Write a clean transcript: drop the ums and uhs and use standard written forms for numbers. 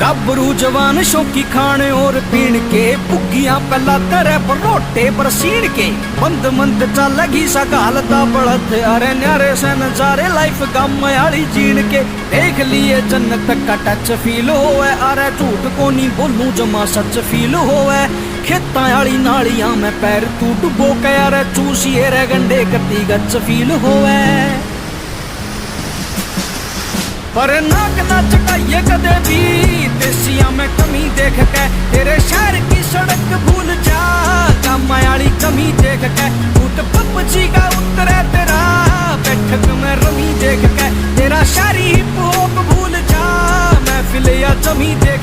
गबरू जवान शौकी खाने और पीण के, भुग्गियां पहला तेरे परोटे पर सीण के। मंद मंद चलगी सा गालता बढ़त, अरे न्यारे से नजारे लाइफ गम आली जीण के। देख लिए जन्नत का टच फील होवे, अरे झूठ को नहीं बोलूं जमा सच फील होवे। खेतां आली नालियां में पैर तू डुबो के, अरे चूसिए रे गंडे कती गच फील होवे। पर नाक ना चकाइए कदे भी देसिया में कमी देख के, तेरे शहर की सड़क भूल जा काम आली कमी देख के। टूट पपची का उतरे तेरा बैठक में रमी देख के, तेरा शारी हिप हॉप भूल जा महफिल या जमी देख